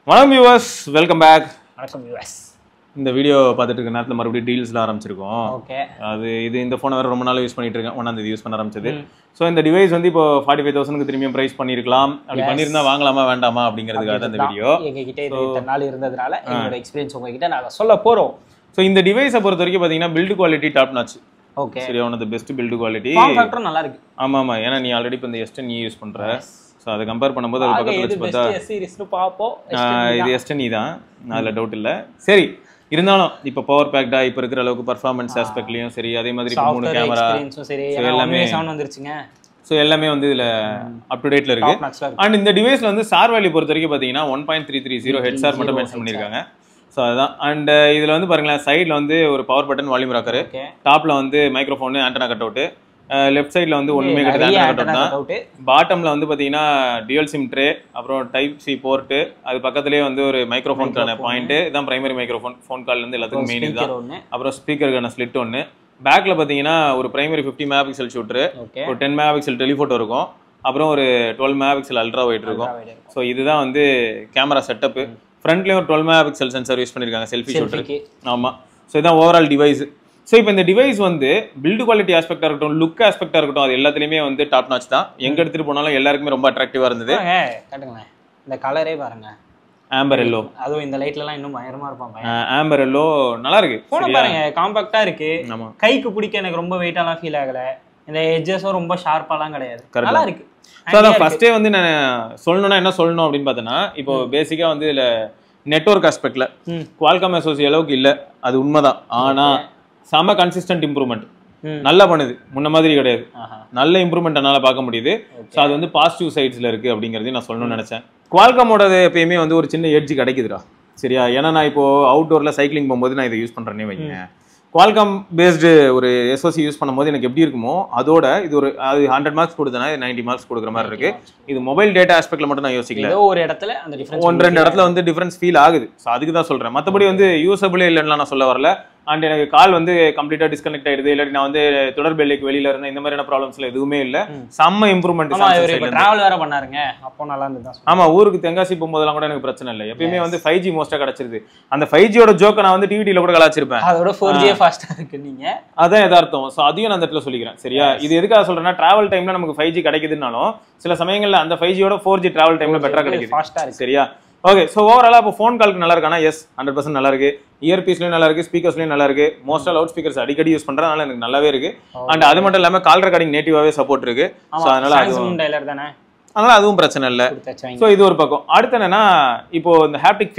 வணக்கம் viewers, welcome back. வணக்கம் viewers. இந்த வீடியோ பார்த்துட்டு இருக்க நேரத்தில் மறுபடியும் டீல்ஸ்லாம் ஆரம்பிச்சிருக்கோம். ஓகே, இது இந்த ஃபோனை வேறு ரொம்ப நாள் யூஸ் பண்ணிட்டு இருக்கேன். 1ஆம் தேதி யூஸ் பண்ண ஆரம்பிச்சது. ஸோ இந்த டிவைஸ் வந்து இப்போ 45,000க்கு திரும்பியும் ப்ரைஸ் பண்ணியிருக்கலாம். அப்படி பண்ணியிருந்தா வாங்கலாமா வேண்டாமா அப்படிங்கிறதுக்காக தான் இந்த வீடியோ. எங்ககிட்ட இது இத்தனை நாள் இருந்ததுனால என்னோட எக்ஸ்பீரியன்ஸ் உங்ககிட்ட நாங்கள் சொல்ல போகிறோம். ஸோ இந்த டிவைஸை பொறுத்த வரைக்கும் பார்த்தீங்கன்னா பில்டு குவாலிட்டி டாப் நாச்சு. ஓகே, சரி, one of the best build quality. ஃபேக்டரும் நல்லா இருக்கு. ஆமாம், ஏன்னா நீ ஆல்ரெடி இப்போ இந்த S10 யூஸ் பண்ணுற. ஸோ அதை கம்பேர் பண்ணும்போது அது பக்கத்தில் வச்சு பார்த்தா இது S10 தான், அதில் டவுட் இல்லை. சரி, இருந்தாலும் இப்போ பவர் பேக்டா இப்போ இருக்கிற அளவுக்கு பர்ஃபார்மன்ஸ் ஆஸ்பெக்ட்லையும் சரி, அதே மாதிரி 3 கேமரா எல்லாமே வந்துருச்சுங்க. ஸோ எல்லாமே வந்து இதில் அப் டு டேட்டில் இருக்கு. அண்ட் இந்த டிவைஸில் வந்து சார் வேல்யூ பொறுத்த வரைக்கும் பார்த்தீங்கன்னா 1.330 ஹெட்ஸார் மட்டும் மென்ஷன் பண்ணியிருக்காங்க. ஸோ அதுதான். அண்ட் இதில் வந்து பாருங்களேன், சைடில் வந்து ஒரு பவர் பட்டன், வால்யூம் ராக்கரு, டாப்பில் வந்து microphone, antenna cut out, left சைடில் வந்து ஒன்றுமே கிடையாது, ஆண்டனா கட் அவுட் தான். பாட்டமில் வந்து பார்த்தீங்கன்னா டியூவல் சிம் ட்ரே, அப்புறம் டைப் சி போர்ட்டு, அது பக்கத்துலேயே வந்து ஒரு மைக்ரோஃபோனுக்கான பாயிண்ட்டு, இதுதான் பிரைமரி மைக்ரோஃபோன், ஃபோன் கால்லேருந்து எல்லாத்துக்கும் மெயின் இதுதான். அப்புறம் ஸ்பீக்கருக்கான ஸ்லிட் ஒன்று. பேக்கில் பார்த்தீங்கன்னா ஒரு பிரைமரி 50 மெகா பிக்சல் ஷூட்ரு, ஒரு 10 மெகா பிக்சல் டெலிஃபோட்டோ இருக்கும், அப்புறம் ஒரு 12 மெகா பிக்சல் அல்ட்ரா வைட் இருக்கும். ஸோ இதுதான் வந்து கேமரா செட்டப்பு. ஃப்ரண்ட்லேயும் ஒரு 12 மெகா பிக்சல் சென்சார் யூஸ் பண்ணியிருக்காங்க, செல்ஃபி ஷூட்டருக்கு. ஆமாம். ஸோ இதுதான் ஓவரால் டிவைஸ். ஸோ இப்போ இந்த டிவைஸ் வந்து பில்டு குவாலிட்டி ஆஸ்பெக்டாக இருக்கட்டும், லுக் ஆஸ்பெக்டாக இருக்கட்டும், அது எல்லாத்துலேயுமே வந்து டாப் நாச் தான். எங்கே எடுத்துகிட்டு போனாலும் எல்லாருக்குமே ரொம்ப அட்ராக்டிவாக இருந்தது. கேட்டுங்களேன், இந்த கலரே பாருங்க, ஆம்பர் எல்லோ. அதுவும் இந்த லைட்லலாம் இன்னும் பயங்கரமா இருப்பாங்க. ஆம்பர் எல்லோ நல்லா இருக்கு. போன பாருங்க, காம்பாக்டா இருக்கு. கைக்கு பிடிக்க எனக்கு ரொம்ப வெயிட்டாலாம் ஃபீல் ஆகல. இந்த எட்ஜஸும் ரொம்ப ஷார்ப்பாலாம் கிடையாது, நல்லா இருக்கு. ஸோ அதான் ஃபர்ஸ்டே வந்து நான் சொல்லணும்னா என்ன சொல்லணும் அப்படின்னு பார்த்தேன்னா, இப்போ பேசிக்காக வந்து இதில் நெட்வொர்க் ஆஸ்பெக்ட்ல குவால்காம் அசோசி அளவுக்கு இல்லை, அது உண்மைதான். ஆனால் செம கன்சிஸ்டன்ட் இம்ப்ரூவ்மெண்ட் நல்லா பண்ணுது, முன்ன மாதிரி கிடையாது. நல்ல இம்ப்ரூவ்மெண்ட் என்னால் பார்க்க முடியுது. ஸோ அது வந்து பாசிட்டிவ் சைட்ஸில் இருக்குது அப்படிங்கிறதையும் நான் சொல்லணும்னு நினச்சேன். குவால்காமோட எப்பயுமே வந்து ஒரு சின்ன எட்ஜ் கிடைக்குதுடா, சரியா? ஏன்னா நான் இப்போ அவுட்டோரில் சைக்கிளிங் போகும்போது நான் இதை யூஸ் பண்ணுறேன்னே வைங்க. குவால்காம் பேஸ்டு ஒரு SoC யூஸ் பண்ணும்போது எனக்கு எப்படி இருக்குமோ அதோட இது ஒரு 100 மார்க்ஸ் கொடுத்தனா 90 மார்க்ஸ் கொடுக்குற மாதிரி இருக்கு. இது மொபைல் டேட்டா ஆஸ்பெக்ட்ல மட்டும் நான் யோசிக்கல, ஒரு இடத்துல அந்த டிஃபரன்ஸ் 1-2 இடத்துல வந்து டிஃபரன்ஸ் ஃபீல் ஆகுது. ஸோ அதுக்கு தான் சொல்றேன். மற்றபடி வந்து யூஸபிளே இல்லைன்னு நான் சொல்ல வரல. அண்ட் எனக்கு கால் வந்து கம்ப்ளீட்டா டிஸ்கனெக்ட் ஆயிடுது, இல்லாட்டி நான் வந்து தொடர்பு எல்லைக்கு வெளியில இருந்தேன், இந்த மாதிரியான ப்ராப்ளம்ஸ்ல எதுவுமே இல்ல. செம்ம இம்ப்ரூவ்மெண்ட். டிராவல் வேற பண்ணாருங்க, அப்போ நல்லா இருந்தது. ஆமா, ஊருக்கு தெங்காசி போகும்போதெல்லாம் கூட எனக்கு பிரச்சனை இல்லை. எப்பயுமே வந்து 5G மோஸ்டா கிடைச்சிருது. அந்த 5Gயோட ஜோக்க நான் வந்து டிவிடில கூட கலாச்சிருப்பேன். அதோட 4G ஃபாஸ்டா இருக்கு நீங்க, அதான் யதார்த்தம். ஸோ அதையும் நான் அந்த இடத்துல சொல்லிக்கிறேன், சரியா? இது எதுக்காக சொல்றேன்னா, டிராவல் டைம்ல நமக்கு 5G கிடைக்குதுனாலும் சில சமயங்கள்ல அந்த 5Gயோட 4G டிராவல் டைம்ல பெட்டரா கிடைக்குது, சரியா? ஓகே. ஸோ ஓவராலா இப்போ ஃபோன் காலுக்கு நல்லா இருக்கானா? எஸ், 100% நல்லா இருக்கு. இயர்பீஸ்லயும் நல்லா இருக்கு, ஸ்பீக்கர்ஸ்லயும் நல்லா இருக்கு. மோஸ்டா லவுட் ஸ்பீக்கர்ஸ் அடிக்கடி யூஸ் பண்றதுனால எனக்கு நல்லாவே இருக்கு. அண்ட் அது மட்டும் இல்லாம கால் ரெக்கார்டிங் நேட்டிவாவே சப்போர்ட் இருக்கு. ஸோ அதனால அதுவும் பிரச்சனை இல்லை. ஸோ இது ஒரு பக்கம். அடுத்து என்னன்னா, இப்போ இந்த ஹாப்டிக்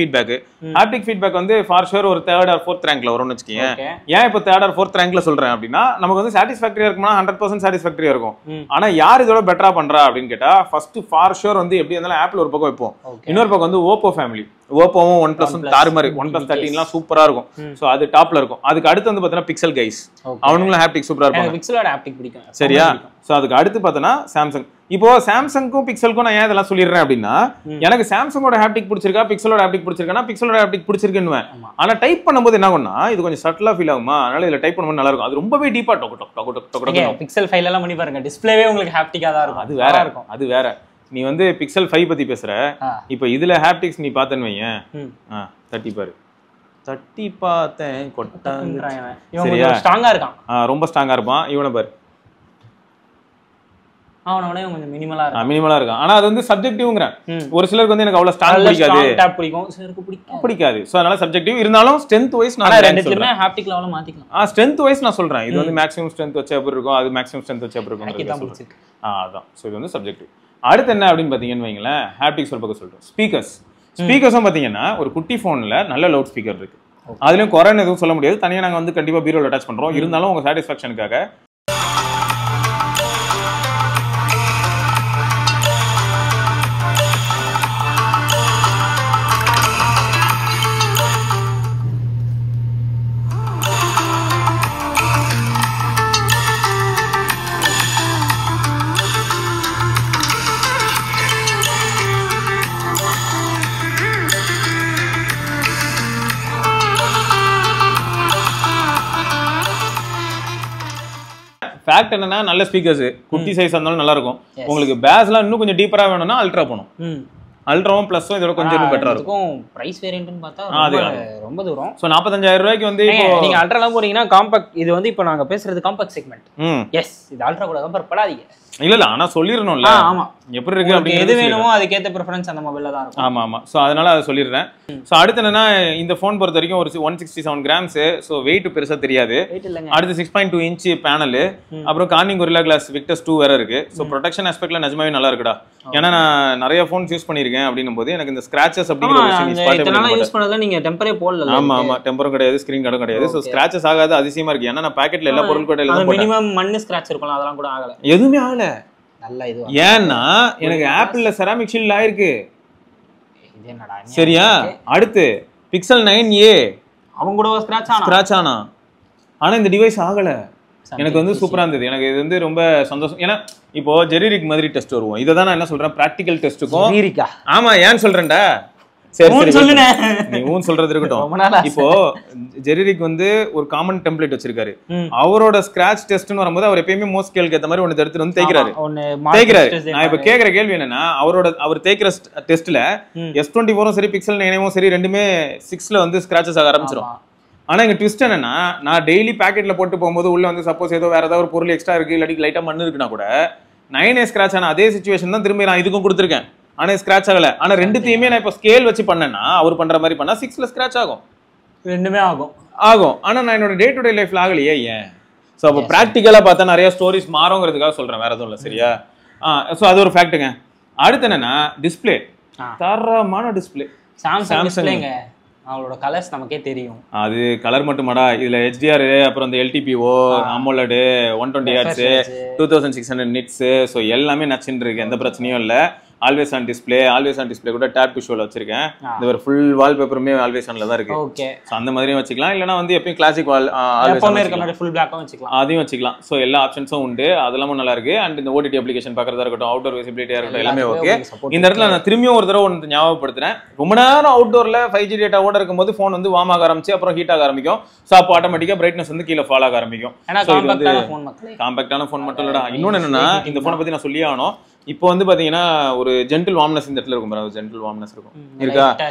ஃபீட்பேக் வந்து ஃபார் ஷூர் ஒரு 3rd or 4th ரேங்க்ல வரும்னு வச்சுக்கோங்க. ஏன் இப்போ 3rd or 4th ரேங்க்ல சொல்றேன் அப்படின்னா, நமக்கு வந்து சாட்டிஸ்ஃபேக்டரியா இருக்குமா? 100% சாட்டிஸ்ஃபேக்டரியா இருக்கும். ஆனா யார் இதோட பெட்டரா பண்றா அப்படின்னு கேட்டா, ஃபர்ஸ்ட் ஃபார் ஷூர் வந்து எப்படி இருந்தாலும் ஆப்பிள் ஒரு பக்கம் வைப்போம், இன்னொரு பக்கம் வந்து ஓப்போ ஃபேமிலி. ஓப்போவும் OnePlus தாறுமாறு, OnePlus 13 சூப்பரா இருக்கும். சோ அது டாப்ல இருக்கும். அதுக்கு அடுத்து வந்து பாத்தீங்கன்னா பிக்சல் கைஸ், அவங்களும் ஹாப்டிக் சூப்பரா இருக்கும். பிக்சலோட ஹாப்டிக் பிடிக்கும், சரியா? சோ அதுக்கு அடுத்து பார்த்தனா சாம்சங். இப்போ சாம்சங்க்கும் பிக்சலுக்கும் நான் ஏன் இதெல்லாம் சொல்லிடுறேன் அப்படின்னா, எனக்கு சாம்சங்கோட ஹாப்டிக் பிடிச்சிருக்கா, பிக்சலோட ஹாப்டிக் பிடிச்சிருக்கானா? பிக்சலோட ஹாப்டிக் பிடிச்சிருக்குன்னு. ஆனா டைப் பண்ணும்போது என்ன ஆகும்னா, இது கொஞ்சம் சட்டலா ஃபீல் ஆகுமா, அதனால இதுல டைப் பண்ணும்போது நல்லா இருக்கும். அது ரொம்பவே டீப்பா டொக் டொக் டொக் டொக் டொக் டொக். பிக்சல் 5 எல்லாம் பண்ணி பாருங்க, டிஸ்ப்ளேவே உங்களுக்கு ஹாப்டிக்கா தான் இருக்கும். அது வேற இருக்கும், அது வேற. நீ வந்து பிக்சல் 5 பத்தி பேசுற, இப்போ இதுல ஹாப்டிக்ஸ் நீ பார்த்தேன்னு வையேன், தட்டி பாரு. தட்டி பார்த்தேன், கொட்டாங்க. சரியா? ஸ்ட்ராங்கா இருக்கான், ரொம்ப ஸ்ட்ராங்கா இருப்பான். இவனை பாரு, அவனோட கொஞ்சம் மினிமலா இருக்கான். ஆனா அது வந்து சப்ஜெக்டிவ்ங்கறேன். ஒரு சிலருக்கு வந்து எனக்கு அவ்வளவு ஸ்ட்ராங் பிடிக்காது, டாப் பிடிக்கும், சிலருக்கு பிடிக்காது. சோ அதனால சப்ஜெக்டிவ். இருந்தாலும் ஸ்ட்ரெngth வைஸ் நான் ரெண்டுத்துலயுமே ஹாப்டிக் லெவல மாத்திக்கலாம். ஸ்ட்ரெngth வைஸ் நான் சொல்றேன். இது வந்து மேக்ஸிமம் ஸ்ட்ரெngth வச்சா எப்படி இருக்கும், அது மேக்ஸிமம் ஸ்ட்ரெngth வச்சா எப்படி இருக்கும். அதான். சோ இது வந்து சப்ஜெக்டிவ். அடுத்து என்ன அப்படின்னு பாத்தீங்கன்னு வைங்களேன், ஹாப்டிக்ஸ் ஒரு பக்கம் சொல்றோம். ஸ்பீக்கர்ஸும் பாத்தீங்கன்னா ஒரு குட்டி போன்ல நல்ல லவுட் ஸ்பீக்கர் இருக்கு. அதுலயும் குறைன்னு எதுவும் சொல்ல முடியாது. தனியா நாங்க வந்து கண்டிப்பா பீரோல அட்டாச் பண்றோம். இருந்தாலும் உங்க சாட்டிஸ்ஃபேக்ஷனுக்காக ஃபேக்ட் என்னன்னா, நல்ல ஸ்பீக்கர்ஸ் குட்டி சைஸ் இருந்தாலும் நல்லா இருக்கும். உங்களுக்கு பேஸ்லாம் இன்னும் கொஞ்சம் டீப்பரா வேணும்னா அல்ட்ரா போணும். அல்ட்ராவும் பிளஸும் இதோட கொஞ்சம் பெட்டரா இருக்கும். பிரைஸ் வேரியன்ட்னு பார்த்தா ரொம்ப தூரம். சோ 45000 ரூபாய்க்கு வந்து இப்போ நீங்க அல்ட்ராலாம் போறீங்கன்னா காம்பாக்ட், இது வந்து இப்போ நாங்க பேசுறது காம்பாக்ட் செக்மெண்ட். எஸ், இது அல்ட்ரா கூட கம்பேர் பண்ணாதீங்க. இல்ல ஆனா சொல்லிரணும்ல. ஆமா, எப்படி இருக்கு அப்படி எது வேணுமோ அதுக்கேத்த பிரெஃபரன்ஸ் அந்த மொபைல்ல தான் இருக்கும். ஆமா ஆமா. சோ அதனால அதை சொல்லிடுறேன். சோ அடுத்து என்னன்னா இந்த போன் பொறுத்த வரைக்கும் ஒரு 167 கிராம்ஸ். சோ வெயிட் பெருசா தெரியாது. அடுத்து 6.2 இன்ச் பேனல், அப்புறம் கார்னிங் கொரில்லா கிளாஸ் விக்டர்ஸ் 2 வேற இருக்கு. சோ ப்ரொடெக்ஷன் ஆஸ்பெக்ட்ல நிஜமாவே நல்லா இருக்குடா. ஏன்னா நான் நிறைய போன்ஸ் யூஸ் பண்ணிருக்கேன் அப்படின்னும் போது எனக்கு இந்த ஸ்கிராச்சஸ் அப்படிங்கிற ஒரு விஷயம் யூஸ் பண்ணல. நீங்க டெம்பரே போடல. ஆமா ஆமா, டெம்பரும் கிடையாது, ஸ்கிரீன் கார்டும் கிடையாது. சோ ஸ்கிராச்சஸ் ஆகாது, அதிசயமா இருக்கு. ஏன்னா நான் பாக்கெட்ல எல்லா பொருள் கூட எல்லாம் போட்டேன். மினிமம் மண்ணு ஸ்கிராட்ச் இருக்கும், அதெல்லாம் கூட ஆகல, எதுவுமே ஆகல. நல்ல இது. ஏன்னா எனக்கு ஆப்பிள்ல செராமிக் ஷீல்ட் ஆயிருக்கு. இது என்னடா சரியா? அடுத்து பிக்சல் 9a அவங்க கூட ஸ்கிராட்ச் ஆனா, ஆனா இந்த டிவைஸ் ஆகல. எனக்கு வந்து சூப்பரா இருந்தது. எனக்கு இது வந்து ரொம்ப சந்தோஷம். ஏன்னா இப்போ ஜெரிரிக் மாதிரி டெஸ்ட் வருவோம். இதை தான் நான் என்ன சொல்றேன், பிராக்டிகல் டெஸ்ட்டுக்கும். ஆமா, ஏன் சொல்றேன்டா, சரி சொல்லுங்க, நீ ஊன் சொல்றது இருக்கட்டும். இப்போ ஜெரிரிக் வந்து ஒரு காமன் டெம்ப்ளேட் வச்சிருக்காரு. அவரோட ஸ்கிராட்ச் டெஸ்ட்னு வரும்போது அவர் எப்பயுமே மோஸ்ட் ஸ்கேலுக்கு ஏத்த மாதிரி ஒன்னு எடுத்துட்டு வந்து தேய்க்கிறாரு. நான் இப்ப கேக்குற கேள்வி என்னன்னா, அவர் தேய்க்கிற டெஸ்ட்ல S24 சரி பிக்சல் 9 சரி ரெண்டுமே 6ல வந்து ஸ்கிராச்சஸ் ஆக ஆரம்பிச்சிடும். ஆனா இங்க ட்விஸ்ட் என்னன்னா, நான் டெய்லி பாக்கெட்ல போட்டு போகும்போது உள்ள வந்து சப்போஸ் ஏதோ வேற ஏதாவது ஒரு பொருள் எக்ஸ்ட்ரா இருக்கு, இல்லாட்டி லைட்டா மண்ணு இருக்குன்னா கூட 9A ஸ்கிராட்ச் ஆன அதே சிச்சுவேஷன் தான் திரும்பி நான் இதுக்கும் கொடுத்துருக்கேன். ஆனா ஸ்கிராட்ச் ஆகல. ஆனா ரெண்டுத்தையுமே நான் இப்போ ஸ்கேல் வச்சு பண்ணேன்னா, அவர் பண்ற மாதிரி பண்ணா 6ல ஸ்கிராட்ச் ஆகும், ரெண்டுமே ஆகும். ஆனா நான் என்னோட டே டு டே லைஃப்ல ஆகலையே. ஏன்? ஸோ அப்போ ப்ராக்டிக்கலா பார்த்தா நிறைய ஸ்டோரிஸ் மாறுங்கிறதுக்காக சொல்றேன், வேற எதுவும் இல்லை. சரியா? ஸோ அது ஒரு ஃபேக்ட்டுங்க. அடுத்து என்னன்னா, டிஸ்பிளே தரமான டிஸ்பிளே. சாம்சங் அவங்களோட கலர்ஸ் நமக்கே தெரியும். அது கலர் மட்டுமாடா, இதுல HDR, அப்புறம் இந்த LTPO, AMOLED, 120Hz, 2600 nits, so எல்லாமே நச்சுன்னு இருக்கு, எந்த பிரச்சனையும் இல்லை. ஆல்வேஸ் ஆன் டிஸ்பிளே கூட டேப் விஷுவல் வச்சிருக்கேன். இந்த ஒரு ஃபுல் வால்பேப்பருமே ஆல்வேஸ் ஆன்ல தான் இருக்கு. ஓகே, சோ அந்த மாதிரியும் வச்சுக்கலாம், இல்லனா வந்து எப்பவும் கிளாசிக் வால் எப்பவுமே இருக்க மாதிரி ஃபுல் பிளாக்கும் வச்சுக்கலாம், அதையும் வச்சுக்கலாம். சோ எல்லா ஆப்ஷன்ஸும் உண்டு, அதெல்லாம் நல்லா இருக்கு. அண்ட் இந்த OTT அப்ளிகேஷன் பார்க்கறதா இருக்கட்டும், அவுட்டோர் விசிபிலிட்டியா இருக்கட்டும், எல்லாமே ஓகே. இந்த இடத்துல நான் திரும்பியும் ஒரு தடவை ஒன்று ஞாபகப்படுத்துறேன். ரொம்ப நேரம் அவுட்டோர்ல 5G டேட்டா ஓட இருக்கும்போது ஃபோன் வந்து வார்ம் ஆக ஆரம்பிச்சு அப்புறம் ஹீட் ஆக ஆரம்பிக்கும். ஸோ அப்போ ஆட்டோமேட்டிக்கா பிரைட்னஸ் வந்து கீழே ஃபால் ஆக ஆரம்பிக்கும். காம்பாக்டான ஃபோன் மட்டும் இல்லடா, இன்னொன்னு என்னன்னா, இந்த போனை பத்தி நான் சொல்லியே ஆகணும். இப்போ வந்து பாத்தீங்கன்னா ஒரு ஜென்டில் வார்ம்னஸ் இந்த இடத்துல இருக்கும், ஜென்டில் வார்ம்னஸ் இருக்கும், இருக்கா?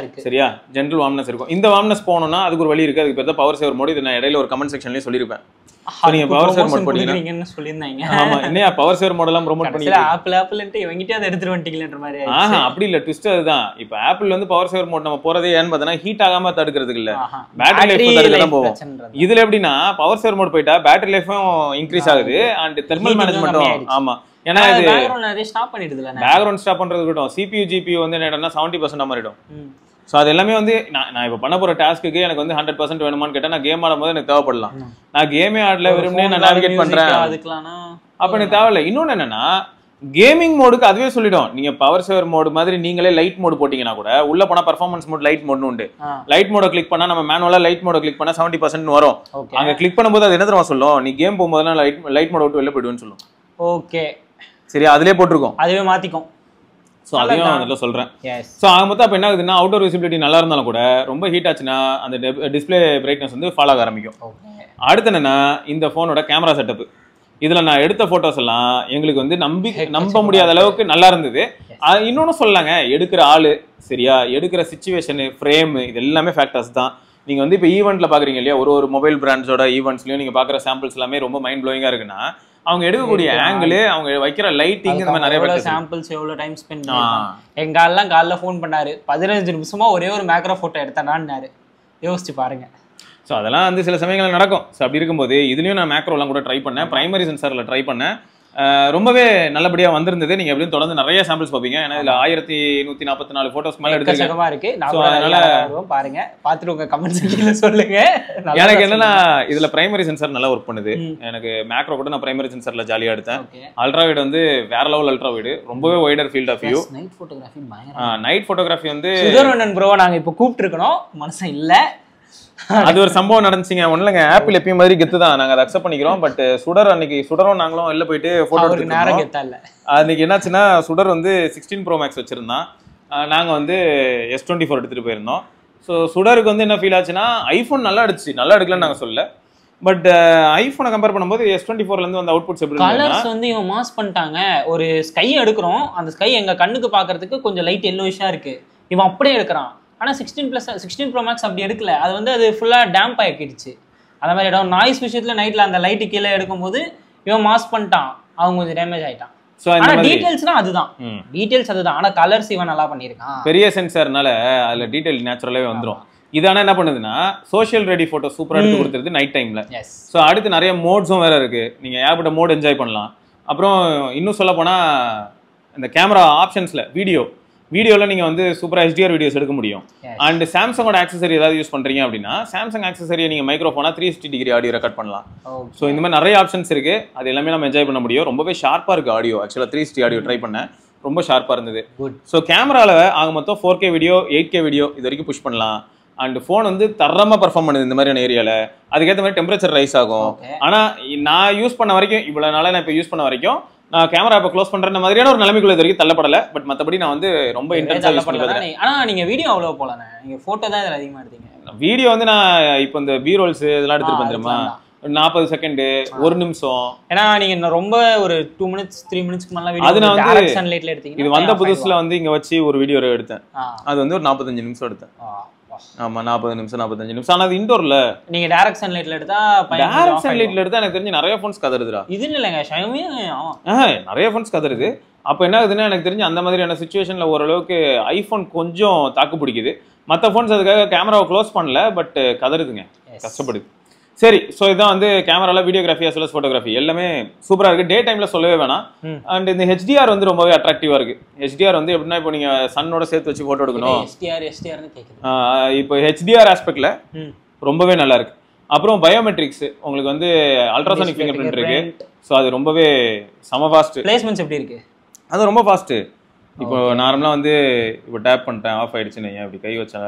சரியா? ஜென்டில் வார்ம்னஸ் இருக்கும். இந்த வார்ம்னஸ் போகணும்னா அதுக்கு ஒரு வழி இருக்கு. அதுக்கு பேர் தான் பவர் சேவர் மோட். இது நான் இடையில ஒரு கமெண்ட் செக்ஷன்லயே சொல்லிருப்பேன். நீங்க பவர் சேவர் மோட் போட்டீங்கன்னா சொல்லிருந்தாங்க. ஆமா, என்னையா பவர் சேவர் மோட் எல்லாம் ப்ரோமோட் பண்ணி ஆப்பிள்ன்ட்டு இவங்கிட்டே அதை எடுத்துட்டு வந்துட்டீங்கன்ற மாதிரி. அப்படி இல்ல, ட்விஸ்ட் அதுதான். இப்போ ஆப்பிள் வந்து பவர் சேவர் மோட் நம்ம போறதே ஏன்னு பார்த்தா ஹீட் ஆகாம தடுக்கிறதுக்கு இல்ல, பேட்டரி லைஃப் தடுக்க தான் போவோம். இதுல எப்படின்னா பவர் சேவர் மோட் போயிட்டா பேட்டரி லைஃபும் இன்க்ரீஸ் ஆகுது அண்ட் தெர்மல் மேனேஜ்மெண்ட்டும். ஆமா, ஏன்னா இது பேக்ரவுண்ட் ஸ்டாப் பண்றது இருக்கட்டும், CPU GPU வந்து என்னன்னா 70% மாறிடும். ஸோ அது எல்லாமே வந்து நான் இப்போ பண்ண போற டாஸ்க்கு எனக்கு வந்து 100% வேணுமான்னு கேட்டா, நான் கேம் ஆடும் போது எனக்கு தேவைப்படலாம். நான் கேமே ஆடல, வெறுமனே நான் நேவிகேட் பண்றேன், அப்ப எனக்கு தேவையில்லை. இன்னொன்னு என்னன்னா, கேமிங் மோடுக்கு அதுவே சொல்லிடும். நீங்க பவர் சேவர் மோடு மாதிரி நீங்களே லைட் மோடு போட்டீங்கன்னா கூட உள்ள போனா பர்ஃபார்மன்ஸ் மோட் லைட் மோட்னு உண்டு. லைட் மோட கிளிக் பண்ணா நம்ம மேனுவலா லைட் மோட கிளிக் பண்ணா 70% வரும். அங்க கிளிக் பண்ணும்போது அது என்ன தெரியுமா சொல்லும், நீ கேம் போகும்போதெல்லாம் லைட் மோட விட்டு வெளில போயிடுவேன்னு சொல்லும். ஓகே, சரி, அதுலயே போட்டிருக்கோம், அதுவே மாத்திக்கும். ஸோ அதையும் அதில் சொல்கிறேன். ஸோ ஆக மொத்தம் அப்போ என்ன ஆகுதுன்னா, அவுட்டோர் விசிபிலிட்டி நல்லா இருந்தாலும் கூட ரொம்ப ஹீட் ஆச்சுன்னா அந்த டிஸ்பிளே பிரைட்னஸ் வந்து ஃபால் ஆக ஆரம்பிக்கும். அடுத்து என்னன்னா, இந்த ஃபோனோட கேமரா செட்டப். இதில் நான் எடுத்த ஃபோட்டோஸ் எல்லாம் எங்களுக்கு வந்து நம்ப முடியாத அளவுக்கு நல்லா இருந்தது. இன்னொன்று சொல்லலாங்க, எடுக்கிற ஆள் சரியா, எடுக்கிற சிச்சுவேஷனு, ஃப்ரேமு, இது எல்லாமே ஃபேக்டர்ஸ் தான். நீங்கள் வந்து இப்போ ஈவெண்ட்டில் பார்க்குறீங்க இல்லையா, ஒரு மொபைல் பிராண்ட்ஸோட ஈவெண்ட்ஸ்லையும் நீங்கள் பார்க்குற சாம்பிள்ஸ் எல்லாமே ரொம்ப மைண்ட் ப்ளோயிங்காக இருக்குன்னா, அவங்க எடுக்கக்கூடிய ஆங்கிள், அவங்க வைக்கிற லைட்டிங், இந்த மாதிரி நிறைய சாம்பிள்ஸ், எவ்வளவு டைம் ஸ்பெண்ட் பண்ணிருக்காங்க. எங்க ஆள்லாம் காலைல ஃபோன் பண்ணாரு, 15 நிமிஷமா ஒரே ஒரு மேக்ரோ போட்டோ எடுத்தானாரு. யோசிச்சு பாருங்க. ஸோ அதெல்லாம் வந்து சில சமயங்கள் நடக்கும். ஸோ அப்படி இருக்கும்போது இதுலயும் நான் மேக்ரோலாம் கூட ட்ரை பண்ணேன், பிரைமரி சென்சார்ல ட்ரை பண்ணேன். ரொம்பவே நல்லபடியா வந்திருந்தது. நீங்க எப்படியும் தொடர்ந்து நிறைய சாம்பிள்ஸ் பாப்பீங்க. ஏன்னா இதுல 1144 போட்டோஸ் மேல எடுத்துருக்கேன். பாருங்க, பாத்துட்டு உங்க கமெண்ட் செக்ஷன்ல சொல்லுங்க. எனக்கு என்னன்னா, இதுல பிரைமரி சென்சார் நல்லா ஒர்க் பண்ணுது. எனக்கு மேக்ரோ கூட நான் பிரைமரி சென்சார்ல ஜாலியா எடுத்தேன். அல்ட்ரா வைட் வந்து வேற லெவல் அல்ட்ரா வைட், ரொம்பவே wider field of view. Night photography வந்து சுதர்வண்ணன் ப்ரோ நாங்க இப்ப கூப்பிட்டு இருக்கணும், மனசன் இல்ல. அது ஒரு சம்பவம் நடந்துச்சுங்க. ஒண்ணுலங்க, ஆப்பிள் எப்பயும் மாதிரி கெத்து தான், நாங்க அதை அக்செப்ட் பண்ணிக்கிறோம். பட் சுடரும் நாங்களும் வெளில போயிட்டு போட்டோ எடுத்துருக்கோம். அன்னைக்கு என்னாச்சுன்னா, சுடர் வந்து 16 Pro Max வச்சிருந்தான், நாங்க வந்து S24 எடுத்துட்டு போயிருந்தோம். ஸோ சுடருக்கு வந்து என்ன ஃபீல் ஆச்சுன்னா, ஐஃபோன் நல்லா எடுக்கலன்னு நாங்க சொல்ல, பட் ஐபோனை கம்பேர் பண்ணும்போது S24 இருந்து வந்த அவுட்புட்ஸ் எப்படி கலர்ஸ் வந்து இவன் மாஸ் பண்ணிட்டாங்க. ஒரு ஸ்கை எடுக்கிறோம், அந்த ஸ்கை எங்க கண்ணுக்கு பாக்குறதுக்கு கொஞ்சம் லைட் எல்லோயிஷா இருக்கு, இவன் அப்படியே எடுக்கிறான். ஆனா 16 Pro Max அப்படி எடுக்கல, அது வந்து அது ஃபுல்லா டேம்ப் ஆகிடுச்சு. அந்த மாதிரி இடம் நாய்ஸ் விஷயத்துல நைட்ல அந்த லைட்டு கீழே எடுக்கும்போது இவன் மாஸ் பண்ணிட்டான், அவங்க கொஞ்சம் டேமேஜ் ஆயிட்டான். ஆனா டீடைல்ஸ்னா அதுதான், டீடைல்ஸ் அதுதான். ஆனா கலர்ஸ் இவன் நல்லா பண்ணிருக்கான். பெரிய சென்சார்னால அதுல டீடைல் நேச்சுரலாவே வந்துரும். இதான என்ன பண்ணுதுன்னா சோஷியல் ரெடி போட்டோ சூப்பரா எடுத்து கொடுத்துருது நைட் டைம்ல. ஸோ அடுத்து நிறைய மோட்ஸும் வேற இருக்கு, நீங்க ஏகப்பட்ட மோட் என்ஜாய் பண்ணலாம். அப்புறம் இன்னும் சொல்ல போனா இந்த கேமரா ஆப்ஷன்ஸ்ல வீடியோல நீங்க வந்து சூப்பரா HDR வீடியோஸ் எடுக்க முடியும். அண்ட் சாம்சங்கோட ஆக்சசரி ஏதாவது யூஸ் பண்றீங்க அப்படின்னா சாம்சங் ஆக்சசரியை நீங்க மைக்ரோஃபோனா 360 டிகிரி ஆடியோ ரெக்கார்ட் பண்ணலாம். ஸோ இந்த மாதிரி நிறைய ஆப்ஷன்ஸ் இருக்கு, அது எல்லாமே நம்ம என்ஜாய் பண்ண முடியும். ரொம்பவே ஷார்ப்பா இருக்கு ஆடியோ. ஆக்சுவலா 360 ஆடியோ ட்ரை பண்ணேன், ரொம்ப ஷார்ப்பா இருந்தது. ஸோ கேமரால ஆக மொத்தம் 4K வீடியோ 8K வீடியோ இது வரைக்கும் புஷ் பண்ணலாம். அண்ட் ஃபோன் வந்து தரமா பர்ஃபார்ம் பண்ணுது இந்த மாதிரியான ஏரியால. அதுக்கேற்ற மாதிரி டெம்பரேச்சர் ரைஸ் ஆகும். ஆனா நான் யூஸ் பண்ண வரைக்கும், இவ்வளவு நாளா நான் இப்போ யூஸ் பண்ண வரைக்கும் நான் கேமரா இப்போ க்ளோஸ் பண்ற மாதிரியான ஒரு நிலைமைக்குள்ள இது வரைக்கும் தள்ளப்படல. பட் மற்றபடி நான் வந்து ரொம்ப இன்டென்ஸா யூஸ் பண்ணி பார்த்தேன். ஆனா நீங்க வீடியோ அவ்வளவு போல, நீங்க போட்டோ தான் இதுல அதிகமா எடுத்தீங்க. வீடியோ வந்து நான் இப்போ இந்த பி ரோல்ஸ் இதெல்லாம் எடுத்துட்டு வந்துருமா 40 செகண்ட் 1 நிமிஷம். ஏன்னா நீங்க ரொம்ப ஒரு 2 மினிட்ஸ் 3 மினிட்ஸ்க்கு மேல வீடியோ அது நான் வந்து டைரக்ட் சன்லைட்ல எடுத்தீங்க. இது வந்த புதுசுல வந்து இங்க வச்சு ஒரு வீடியோ எடுத்தேன், அது வந்து ஒரு 45 நிமிஷம் எடுத்தேன். ஆமா 40 நிமிஷம் 45 நிமிஷம். ஆனா அது இன்டோர்ல. நீங்க டைரக்ட் சன்லைட்ல எடுத்தா டைரக்ட் சன்லைட்ல எடுத்தா எனக்கு தெரிஞ்சு நிறைய ஃபோன்ஸ் கதறுதுடா. இது இல்லங்க ஷாயோமி நிறைய ஃபோன்ஸ் கதறுது. அப்ப என்ன ஆகுதுன்னா எனக்கு தெரிஞ்சு அந்த மாதிரியான சிச்சுவேஷன்ல ஓரளவுக்கு ஐபோன் கொஞ்சம் தாக்கு பிடிக்குது. மற்ற ஃபோன்ஸ் அதுக்காக கேமராவை க்ளோஸ் பண்ணல, பட் கதறுதுங்க, கஷ்டப்படுது. சரி, ஸோ இதான் வந்து கேமரால videography as well as photography எல்லாமே சூப்பரா இருக்கு. டே டைம்ல சொல்லவே வேணாம். அண்ட் இந்த HDR வந்து ரொம்பவே அட்ராக்டிவா இருக்கு. HDR வந்து எப்படின்னா இப்போ நீங்க சன்னோட சேர்த்து வச்சு போட்டோ எடுக்கணும். இப்போ HDR ஆஸ்பெக்ட்ல ரொம்பவே நல்லா இருக்கு. அப்புறம் பயோமெட்ரிக்ஸ் உங்களுக்கு வந்து அல்ட்ராசானிக் ஃபிங்கர் பிரிண்ட் இருக்கு. ஸோ அது ரொம்பவே செம ஃபாஸ்ட். பிளேஸ்மெண்ட்ஸ் எப்படி இருக்கு? அது ரொம்ப ஃபாஸ்ட். இப்போ நார்மலா வந்து இப்போ டேப் பண்ணிட்டேன், ஆஃப் ஆயிடுச்சுன்னு அப்படி கை வச்சா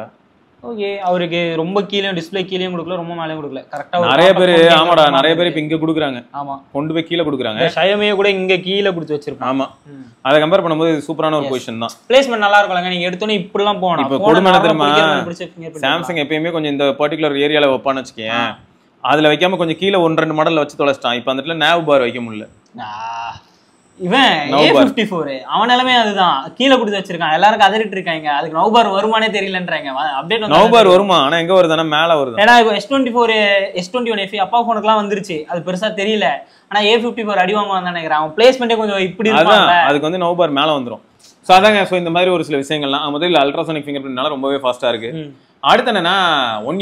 ஓகே. அவருக்கு ரொம்ப கீழே டிஸ்ப்ளே கீழே கொடுக்கல, ரொம்ப மேலே கொடுக்கல. கரெக்ட்டா நிறைய பேர் ஆமாடா, நிறைய பேர் இப்ப இங்க கொடுக்குறாங்க. ஆமா, கொண்டு போய் கீழே கொடுக்குறாங்க. ஷாயோமியே கூட இங்க கீழே கொடுத்து வச்சிருப்பாங்க. ஆமா, அதை கம்பேர் பண்ணும்போது சூப்பரான ஒரு பொசிஷன் தான். பிளேஸ்மென்ட் நல்லா இருக்கும்லங்க. நீங்க எடுத்தோனே இப்படிலாம் போகணும். இப்போ கொடுமை தெரியுமா, சாம்சங் எப்பயுமே கொஞ்சம் இந்த பர்டிகுலர் ஏரியால வைப்பான்னு வச்சுக்கேன், அதுல வைக்காம கொஞ்சம் கீழே 1-2 மாடல்ல வச்சு தொலைச்சிட்டான். இப்போ அந்த இடத்துல நேவ் பார் வைக்க முடியல. இவன் A54 அவன் நிலைமை அதுதான், கீழே கொடுத்து வச்சிருக்கான். எல்லாரும் கதறிட்டு இருக்காங்க, அதுக்கு நவ் பார் வருமானே தெரியலன்றாங்க. அப்டேட் நவ் பார் வருமா? ஆனா எங்க வருதுன்னா மேல வருது. ஏன்னா இப்போ S24 S21 FE அப்பா போனுக்குலாம் வந்துருச்சு, அது பெருசா தெரியல. ஆனா A54 அடி வாங்குவான்னு நினைக்கிறேன். அவன் பிளேஸ்மெண்டே கொஞ்சம் இப்படி இருக்கும், அதுக்கு வந்து நவ் பார் மேல வந்துரும். ஸோ அதாங்க. ஸோ இந்த மாதிரி ஒரு சில விஷயங்கள்லாம் முதல்ல அல்ட்ராசானிக் ஃபிங்கர் பிரிண்ட்னால ரொம்பவே ஃபாஸ்டா இருக்கு. அடுத்து என்னன்னா ஒன்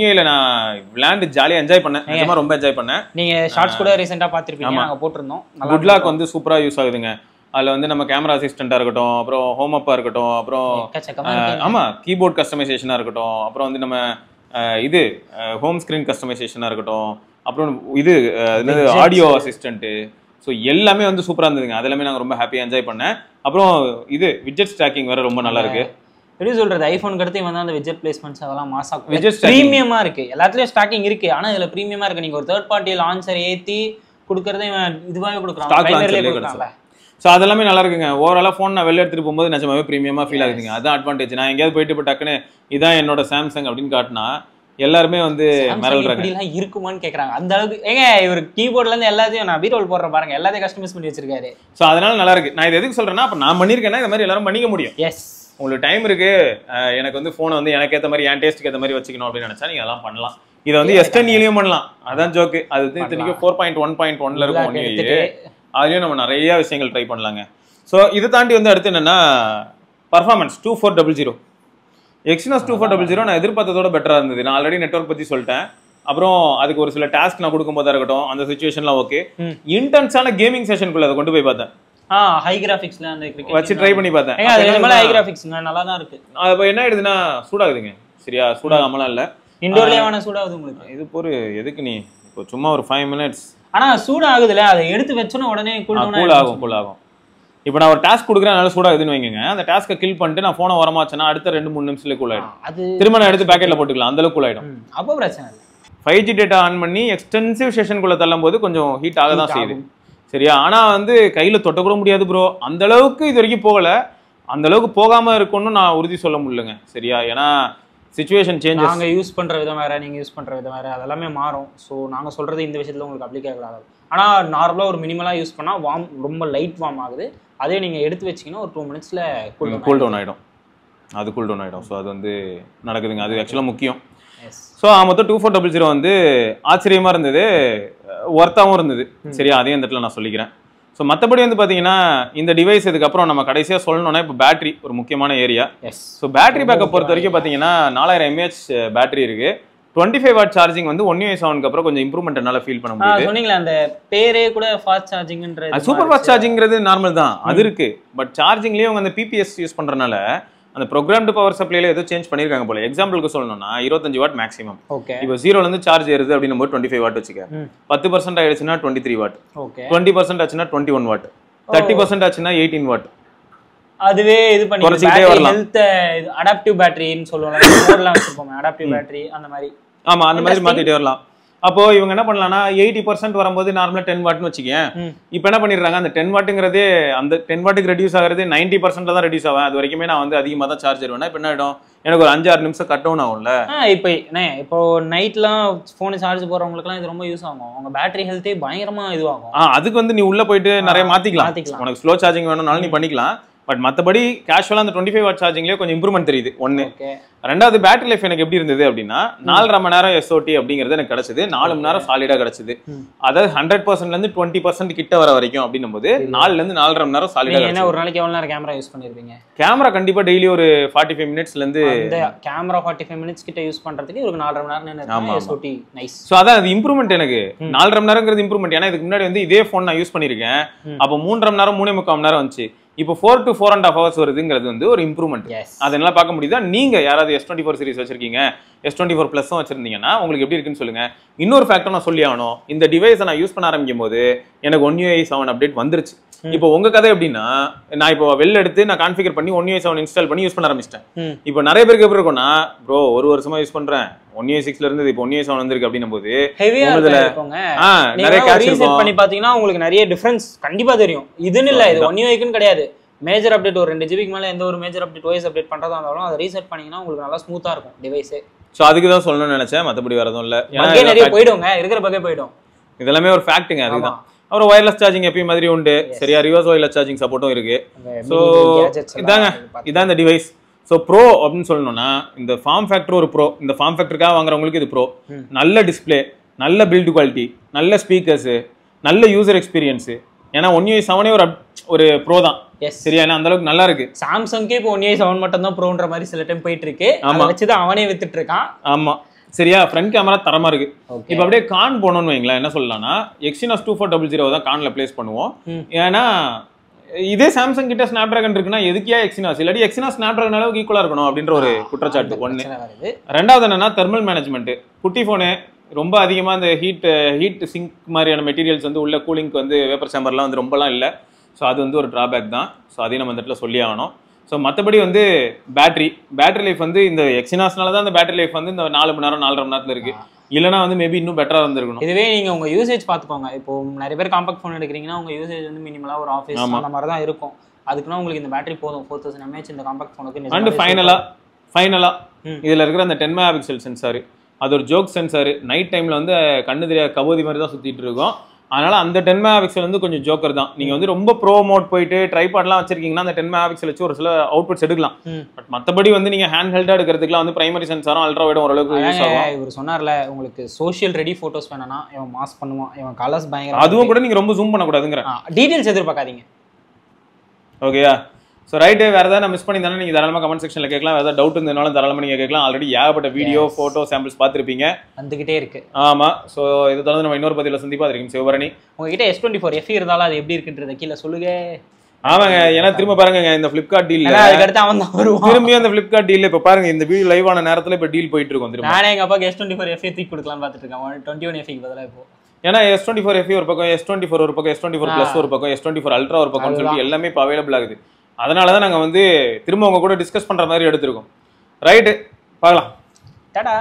யூஐல நான் விளையாண்டு ஜாலியா என்ஜாய் பண்ணேன், நிஜமா ரொம்ப என்ஜாய் பண்ணேன். நீங்க ஷார்ட்ஸ் கூட ரீசெண்டா பாத்துருப்பீங்க, நாங்க போட்டுருந்தோம். குட் லாக் வந்து சூப்பரா யூஸ் ஆகுதுங்க. அதுல வந்து நம்ம கேமரா அசிஸ்டண்டா இருக்கட்டும், அப்புறம் ஹோம் அப்பா இருக்கட்டும், அப்புறம் ஆமா கீபோர்ட் கஸ்டமைசேஷனா இருக்கட்டும், அப்புறம் வந்து நம்ம இது ஹோம் ஸ்கிரீன் கஸ்டமைசேஷனா இருக்கட்டும், அப்புறம் இது ஆடியோ அசிஸ்டன்ட். ஸோ எல்லாமே வந்து சூப்பரா இருந்ததுங்க. அது எல்லாமே நாங்கள் ரொம்ப ஹாப்பியாக என்ஜாய் பண்ணேன். அப்புறம் இது விட்ஜெட் ஸ்டாக்கிங் வேற ரொம்ப நல்லா இருக்கு. எப்படி சொல்றது, ஐபோனுக்கு அடுத்து வந்து அந்த விட்ஜெட் பிளேஸ்மெண்ட்ஸ் அதெல்லாம் மாசா பிரீமியமா இருக்கு. எல்லாத்துலயும் ஸ்டாக்கிங் இருக்கு, ஆனா இதுல பிரீமியமா இருக்கு. நீங்க ஒரு தேர்ட் பார்ட்டி லான்ச்சர் ஏத்தி கொடுக்கறதே இதுவாகவே கொடுக்குறாங்க. ஸோ அதெல்லாமே நல்லா இருக்குங்க. ஓவராலாக ஃபோன் நான் வெளில எடுத்துட்டு போகும்போது நிஜமாவே ப்ரீமியமாக ஃபீல் ஆகுதுங்க. அதுதான் அட்வான்டேஜ். நான் எங்கேயாவது போயிட்டு இப்போ டக்குன்னு இதான் என்னோட சாம்சங் அப்படின்னு காட்டினா எல்லாருமே வந்து மிரல்றாங்க, இருக்குமான்னு கேக்குறாங்க. அந்த அளவுக்கு ஏங்க இவர் கீபோர்ட்ல இருந்து எல்லாத்தையும் நான் பீரோல் போடுறேன் பாருங்க, எல்லாத்தையும் கஸ்டமைஸ் பண்ணி வச்சிருக்காரு. ஸோ அதனால நல்லா இருக்கு. நான் இது எதுக்கு சொல்றேன்னா, அப்ப நான் பண்ணிருக்கேன்னா இந்த மாதிரி எல்லாரும் பண்ணிக்க முடியும். எஸ், உங்களுக்கு டைம் இருக்கு, எனக்கு வந்து ஃபோனை வந்து எனக்கு ஏற்ற மாதிரி என் டேஸ்ட்டுக்கு ஏற்ற மாதிரி வச்சுக்கணும் அப்படின்னு நினைச்சா நீங்க எல்லாம் பண்ணலாம். இதை வந்து S10 பண்ணலாம், அதான் ஜோக்கு. அது வந்து இத்தனைக்கும் 4.1.1ல இருக்கும். அதுலயும் நம்ம நிறைய விஷயங்கள் ட்ரை பண்ணலாங்க. ஸோ இதை தாண்டி வந்து அடுத்து என்னன்னா பர்ஃபார்மன்ஸ் 2400 Exynos 2400 நான் எதிர்பார்த்ததோட பெட்டரா இருந்தது. நான் ஆல்ரெடி நெட்வொர்க் பத்தி சொல்லிட்டேன். அப்புறம் அதுக்கு ஒரு சில டாஸ்க் நான் கொடுக்கும் போதா இருக்கட்டும், அந்த சிச்சுவேஷன்லாம் ஓகே. இன்டென்ஸான கேமிங் செஷனுக்குள்ள அதை கொண்டு போய் பார்த்தேன். ஹை கிராபிக்ஸ்ல அந்த கிரிக்கெட் வச்சு ட்ரை பண்ணி பார்த்தேன். ஹை கிராபிக்ஸ் நல்லா தான் இருக்கு. அப்ப என்ன ஆயிடுதுன்னா சூடாகுதுங்க. சரியா, சூடாகாமலாம் இல்ல, இன்டோர்லயே வேணா சூடாகுது உங்களுக்கு. இது ஒரு எதுக்கு நீ இப்போ சும்மா ஒரு 5 minutes ஆனா சூடாகுதுல, அதை எடுத்து வச்சோன்னா உடனே கூல் ஆகும். இப்போ நான் ஒரு டாஸ்க் கொடுக்குறேன், அதனால சூடாகுதுன்னு வைங்க. அந்த டாஸ்க்கை கில் பண்ணிட்டு நான் போனை வரமாச்சேன்னா அடுத்த 2-3 நிமிஷத்துல கூல் ஆயிடும். அது திரும்ப நான் எடுத்து பேக்கெட்ல போட்டுக்கலாம், அந்த அளவுக்கு கூல் ஆயிடும். அப்போ பிரச்சனை இல்லை. 5G டேட்டா ஆன் பண்ணி எக்ஸ்டென்சிவ் செஷனுக்குள்ள தள்ளும் போது கொஞ்சம் ஹீட் ஆக தான் செய்யுது. சரியா, ஆனா வந்து கையில தொட்ட கூட முடியாது ப்ரோ. அந்த அளவுக்கு இது வரைக்கும் போகல. அந்த அளவுக்கு போகாம இருக்கும்னு நான் உறுதி சொல்ல முடியலங்க. சரியா, ஏன்னா சிச்சுவேஷன் சேஞ்சஸ். நாங்க யூஸ் பண்ற விதம் வேற, நீங்க யூஸ் பண்ற விதம் வேற, அதெல்லாமே மாறும். ஸோ நாங்க சொல்றது இந்த விஷயத்துல உங்களுக்கு அப்ளிகேபிள் ஆகாது. ஆனா நார்மலா ஒரு மினிமலா யூஸ் பண்ணா வார்ம், ரொம்ப லைட் வார்ம் ஆகுது. அதே நீங்க எடுத்து வச்சீங்கன்னா ஒரு 2 மினிட்ஸ்ல கூல் டவுன் ஆயிடும். அது கூல் டவுன் ஆயிடும். ஸோ அது வந்து நடக்குதுங்க, அது ஆக்சுவலாக முக்கியம். ஸோ மொத்தம் 2400 வந்து ஆச்சரியமா இருந்தது, ஒர்த்தாகவும் இருந்தது. சரியா, அதையும் இந்த இடத்துல நான் சொல்லிக்கிறேன். ஸோ மற்றபடி வந்து பார்த்தீங்கன்னா இந்த டிவைஸ் இதுக்கப்புறம் நம்ம கடைசியாக சொல்லணும்னா இப்போ பேட்டரி ஒரு முக்கியமான ஏரியா. ஸோ பேட்டரி பேக்கப் பொறுத்த வரைக்கும் பார்த்தீங்கன்னா 4000 mAh பேட்டரி இருக்கு. 25 வாட் சார்ஜிங் வந்து 1 UI 7க்கு அப்புறம் கொஞ்சம் இம்ப்ரூவ்மெண்ட் என்னால ஃபீல் பண்ண முடியுது. சொன்னீங்களா அந்த பேரே கூட ஃபாஸ்ட் சார்ஜிங்ன்றது, சூப்பர் ஃபாஸ்ட் சார்ஜிங்கிறது நார்மல் தான், அது இருக்கு. பட் சார்ஜிங்லேயே அவங்க அந்த பிபிஎஸ் யூஸ் பண்றதுனால அந்த ப்ரோக்ராம்டு பவர் சப்ளைல ஏதோ சேஞ்ச் பண்ணிருக்காங்க போல. எக்ஸாம்பிளுக்கு சொல்லணும்னா 25 வாட் மேக்ஸிமம். இப்போ 0ல இருந்து சார்ஜ் ஏறுது அப்படின்னும் போது 25 வாட் வச்சுக்க. 10% ஆயிடுச்சுன்னா 23 வாட், 20% ஆச்சுன்னா 21 வாட், 30% ஆச்சுன்னா 18 வாட். அதுவே இது பண்ணி குறைச்சிட்டே வரலாம். ஹெல்த் அடாப்டிவ் பேட்டரின்னு சொல்லுவாங்க, மோட்லாம் வச்சிருப்போம் அடாப்டிவ் பேட்டரி அந்த மாதிரி. ஆமா, அந்த மாதிரி மாத்திட்டே வரலாம். அப்போ இவங்க என்ன பண்ணலாம்னா 80% வரும்போது நார்மலா 10 வாட்னு வச்சுக்கேன். இப்போ என்ன பண்ணிடுறாங்க, அந்த 10 வாட்டுங்கிறதே அந்த 10 வாட்டுக்கு ரெடியூஸ் ஆகிறது 90% தான் ரெடியூஸ் ஆகும். அது வரைக்குமே நான் வந்து அதிகமாக தான் சார்ஜ் ஏறுவேன். இப்போ என்ன ஆகிடும், எனக்கு ஒரு 5-6 நிமிஷம் கட் டவுன் ஆகும்ல. இப்போ நைட்லாம் ஃபோன் சார்ஜ் போறவங்களுக்குலாம் இது ரொம்ப யூஸ் ஆகும். அவங்க பேட்டரி ஹெல்த்தே பயங்கரமா இதுவாகும். அதுக்கு வந்து நீ உள்ள போயிட்டு நிறைய மாத்திக்கலாம். உனக்கு ஸ்லோ சார்ஜிங் வேணும்னாலும் நீ பண்ணிக்கலாம். பட் மற்றபடி கேஷுவலாக அந்த 25 வாட் சார்ஜிங்லேயே கொஞ்சம் இம்ப்ரூவ்மெண்ட் தெரியுது. ஒன்று. ரெண்டாவது பேட்டரி லைஃப் எனக்கு எப்படி இருந்தது அப்படின்னா 4.5 மணி நேரம் எஸ்ஓடி அப்படிங்கிறது எனக்கு கிடைச்சது. 4 மணி நேரம் சாலிடா கிடைச்சது. அதாவது 100%லேருந்து 20% கிட்ட வர வரைக்கும் அப்படின்னும் போது 4லேருந்து 4.5 மணி நேரம் சாலிடா. என்ன ஒரு நாளைக்கு எவ்வளவு நேரம் கேமரா யூஸ் பண்ணிருப்பீங்க? கேமரா கண்டிப்பா டெய்லி ஒரு 45 மினிட்ஸ்லேருந்து கேமரா 45 மினிட்ஸ் கிட்ட யூஸ் பண்றதுக்கு ஒரு 4.5 மணி நேரம் எஸ்ஓடி. நைஸ். ஸோ அதான் அது இம்ப்ரூவ்மெண்ட். எனக்கு 4.5 மணி நேரங்கிறது இம்ப்ரூவ்மெண்ட். ஏன்னா இதுக்கு முன்னாடி வந்து இதே ஃபோன் நான் யூஸ் பண்ணியிருக்கேன். அப்போ 3.5 மணி நேரம் 3.25 மணி நேரம் வந்துச்சு. இப்போ 4 to 4.5 hours வருதுங்கிறது வந்து ஒரு இம்ப்ரூவ்மெண்ட். அதெல்லாம் பார்க்க முடியுதா? நீங்க யாராவது S24 சீரிஸ் வச்சிருக்கீங்க, S24 பிளஸும் வச்சிருந்தீங்கன்னா உங்களுக்கு எப்படி இருக்குன்னு சொல்லுங்க. இன்னொரு ஃபேக்டர் நான் சொல்லி ஆகணும், இந்த டிவைஸை நான் யூஸ் பண்ண ஆரம்பிக்கும் போது எனக்கு 1 UI 7 அப்டேட் வந்துருச்சு. இப்போ உங்க கதை எப்படின்னா, நான் இப்போ வெளில எடுத்து நான் கான்ஃபிகர் பண்ணி 1 UI 7 இன்ஸ்டால் பண்ணி யூஸ் பண்ண ஆரம்பிச்சிட்டேன். இப்போ நிறைய பேருக்கு எப்படி இருக்கும்னா, ப்ரோ 1 வருஷமா யூஸ் பண்றேன், 1 UI 6ல இருந்து இப்போ 1 UI 7 வந்திருக்கு அப்படின்னும் போது நிறைய கேட்ச் ரீசெட் பண்ணி பாத்தீங்கன்னா உங்களுக்கு நிறைய டிஃபரன்ஸ் கண்டிப்பா தெரியும். இதுன்னு இல்ல, இது 1 UIக்குன்னு கிடையாது. மேஜர் அப்டேட் ஒரு 2 GB மேல எந்த ஒரு மேஜர் அப்டேட் OS அப்டேட் பண்றதா இருந்தாலும் அதை ரீசெட் பண்ணீங்கன்னா உங்களுக்கு நல்லா ஸ்மூத்தா இருக்கும் டிவைஸே. சோ அதுக்கு தான் சொல்லணும்னு நினைச்சேன், மத்தபடி வேற எதுவும் இல்ல. பக்கே நிறைய போய்டுங்க, இருக்கிற பக்கே போய்டும். இதெல்லாம் ஒரு ஃபேக்ட்டுங்க. அதுதான். அப்புறம் வயர்லெஸ் சார்ஜிங் எப்பயும் மாதிரி உண்டு. சரியா, ரிவர்ஸ் வயர்லெஸ் சார்ஜிங் சப்போர்ட்டும் இருக்கு. சோ இதான் இந்த டிவைஸ். ஸோ ப்ரோ அப்படின்னு சொல்லணும்னா இந்த ஃபார்ம் ஃபேக்டர் ஒரு ப்ரோ. இந்த ஃபார்ம் ஃபேக்டருக்காக வாங்குறவங்களுக்கு இது ப்ரோ. நல்ல டிஸ்பிளே, நல்ல பில்ட் குவாலிட்டி, நல்ல ஸ்பீக்கர்ஸ், நல்ல யூசர் எக்ஸ்பீரியன்ஸ். ஏன்னா 1 UI 7 ஒரு ப்ரோ தான். சரியா, அந்த அளவுக்கு நல்லா இருக்கு. சாம்சங்கே இப்போ 1 UI 7 மட்டும் தான் ப்ரோன்ற மாதிரி சில டைம் போயிட்டு இருக்கு. அதை வச்சுதான் அவனே வித்துட்டு இருக்கான். ஆமா, சரியா. ஃப்ரண்ட் கேமரா தரமா இருக்கு. இப்போ அப்படியே கான் போனோம்னு வைங்களேன், என்ன சொல்லலாம்னா Exynos 2400 தான் கான்ல பிளேஸ் பண்ணுவோம். ஏன்னா இதே சாம்சங் கிட்ட ஸ்னாப் டிராகன் இருக்குன்னா எதுக்கியா எக்ஸினாஸ், இல்லாட்டி எக்ஸினாஸ் ஸ்னாப் டிராகன் அளவுக்கு ஈக்குவலா இருக்கணும் அப்படின்ற ஒரு குற்றச்சாட்டு ஒண்ணு. ரெண்டாவது என்னன்னா தெர்மல் மேனேஜ்மெண்ட். குட்டி போனு ரொம்ப அதிகமா இந்த ஹீட் சிங்க் மாதிரியான மெட்டீரியல்ஸ் வந்து உள்ள கூலிங்க்கு வந்து வேப்பர் சேம்பர்லாம் வந்து ரொம்பலாம் இல்லை. ஸோ அது வந்து ஒரு டிராபேக் தான். ஸோ அதையும் நம்ம இந்த இடத்துல சொல்லி ஆகணும். ஸோ மற்றபடி வந்து பேட்டரி லைஃப் வந்து இந்த எக்ஸினாஸ்னால தான் அந்த பேட்டரி லைஃப் வந்து இந்த 4 மணி நேரம் 4.5 மணி நேரத்துல இருக்கு. இல்லைனா வந்து மேபி இன்னும் பெட்டரா இருந்திருக்கணும். இதுவே நீங்க உங்க யூசேஜ் பாத்துக்கோங்க. இப்போ நிறைய பேர் காம்பாக்ட் ஃபோன் எடுக்கிறீங்கன்னா உங்க யூசேஜ் வந்து மினிமலா ஒரு ஆஃபீஸ் அந்த மாதிரி தான் இருக்கும். அதுக்குன்னா உங்களுக்கு இந்த பேட்டரி போதும். 4000 mAh இந்த காம்பாக்ட் ஃபோனுக்கு. அண்ட் ஃபைனலா இதுல இருக்கிற அந்த 10 மெகாபிக்சல் சென்சார், அது ஒரு ஜோக் சென்சார். நைட் டைம்ல வந்து கண்ணு தெரியாத கபோதி மாதிரி தான் சுத்திட்டு இருக்கும். அதனால அந்த 10 மெகாபிக்சல் வந்து கொஞ்சம் ஜோக்கர் தான். நீங்க வந்து ரொம்ப ப்ரோ மோட் போயிட்டு ட்ரைபாட்லாம் வச்சிருக்கீங்கன்னா அந்த 10 மெகாபிக்சல் வச்சு ஒரு சில அவுட்புட்ஸ் எடுக்கலாம். பட் மற்றபடி வந்து நீங்க ஹேண்ட் ஹெல்டா எடுக்கிறதுக்குலாம் வந்து பிரைமரி சென்சாரும் அல்ட்ரா வைடும் ஓரளவுக்கு யூஸ் ஆகும். இவர் சொன்னார்ல, உங்களுக்கு சோஷியல் ரெடி போட்டோஸ் வேணும்னா இவன் மாஸ் பண்ணுவான், இவன் கலர்ஸ் பயங்கர. அதுவும் கூட நீங்க ரொம்ப ஜூம் பண்ணக்கூடாதுங்கிற டீடைல்ஸ் எதிர்பார்க்காதீங்க. ஓகேயா? ஸோ ரைட்டு, வேறு ஏதாவது நான் மிஸ் பண்ணியிருந்தாலும் நீங்கள் தாராளமாக கமெண்ட் செக்ஷனில் கேட்கலாம். வேறு ஏதாவது டவுட் இருந்தாலும் தாராளமாக நீங்கள் கேட்கலாம். ஆல்ரெடி ஏகப்பட்ட வீடியோ ஃபோட்டோ சாம்பிள்ஸ் பார்த்துருப்பீங்க, வந்துகிட்டே இருக்கு. ஆமாம். ஸோ இதை தொடர்ந்து நம்ம இன்னொரு பதிவில் சந்திப்பா இருக்கீங்க. சிவபரணி, உங்ககிட்ட S24 FE இருந்தாலும் அது எப்படி இருக்குன்றத கீழே சொல்லுங்க. ஆமாங்க, ஏன்னா திரும்ப பாருங்க இந்த ஃபிளிப்கார்ட் டீல் அதுக்கடுத்து அவன் தான் வருவான். திரும்பியும் அந்த ஃபிளிப்கார்ட் டீல் இப்போ பாருங்க, இந்த வீடியோ லைவ் ஆன நேரத்தில் இப்போ டீல் போயிட்டு இருக்கும். திரும்ப நானே எங்கள் அப்பாவுக்கு S24 FE தூக்கி கொடுக்கலாம்னு பார்த்துட்டு இருக்கேன். 21 FE பதிலாக இப்போ. ஏன்னா S24 FE ஒரு பக்கம், S24 ஒரு பக்கம், S24 Plus ஒரு பக்கம், S24 Ultra ஒரு பக்கம் சொல்லிட்டு எல்லாமே இப்போ அவைலபிள் ஆகுது. அதனால தான் நாங்கள் வந்து திரும்ப உங்க கூட டிஸ்கஸ் பண்ற மாதிரி எடுத்திருக்கோம். ரைட்டு, பார்க்கலாம். டாடா.